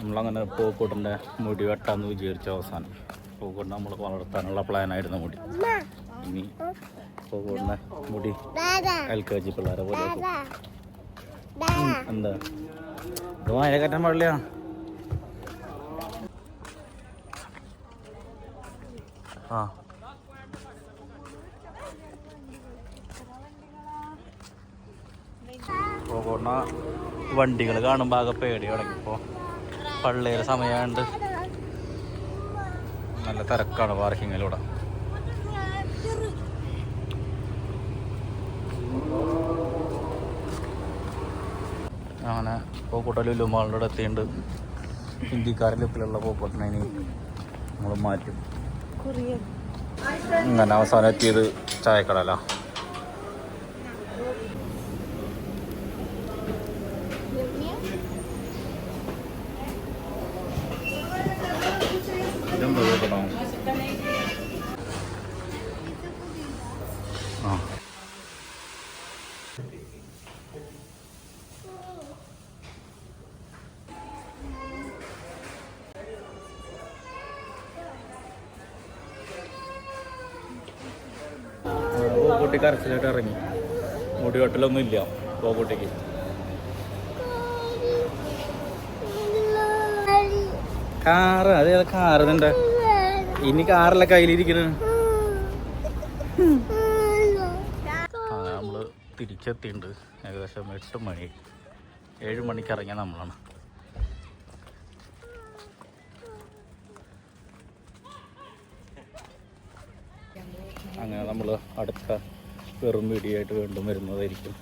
നമ്മളങ്ങനെ പൂക്കൂട്ടൻ്റെ മുടി വെട്ടാന്ന് വിചാരിച്ച അവസാനം പൂക്കൂട്ടൻ നമ്മൾ വളർത്താനുള്ള പ്ലാനായിരുന്നു മുടി. ഇനി പൂക്കൂട്ടൻ്റെ മുടി LKG പിള്ളേരെ പോലെ എന്താ ഇത് മഴ കയറ്റാൻ പാടില്ല. ആ പോകുന്ന വണ്ടികൾ കാണുമ്പോൾ ആകെ പേടി തുടങ്ങിയപ്പോൾ പള്ളിയുടെ സമയമുണ്ട്. നല്ല തിരക്കാണ് പാർക്കിങ്ങിലൂടെ. അങ്ങനെ പൂക്കോട്ട ലുലുമാളിലൂടെ എത്തിയിട്ടുണ്ട്. ഹിന്ദിക്കാരൻ ലുക്കിലുള്ള പൂക്കോട്ടനെ ഇനി നമ്മൾ മാറ്റും. ഇങ്ങനെ അവസാനം എത്തിയത് ചായക്കടല. ഇതെന്താ പൂക്കോട്ടം? ആ പൂക്കോട്ടി കരച്ചിലായിട്ട് ഇറങ്ങി. മുടി വെട്ടലൊന്നും ഇല്ല പൂക്കോട്ടിക്ക്. കാറ് അതേ കാറ് ഇതിൻ്റെ ഇനി കാറല്ല കയ്യിലിരിക്കുന്നത്. അങ്ങനെ നമ്മൾ തിരിച്ചെത്തിയിട്ടുണ്ട്. ഏകദേശം 8 മണി 7 മണിക്ക് ഇറങ്ങിയ നമ്മളാണ്. അങ്ങനെ നമ്മൾ അടുത്ത വെറും വീഡിയോ ആയിട്ട് വീണ്ടും വരുന്നതായിരിക്കും.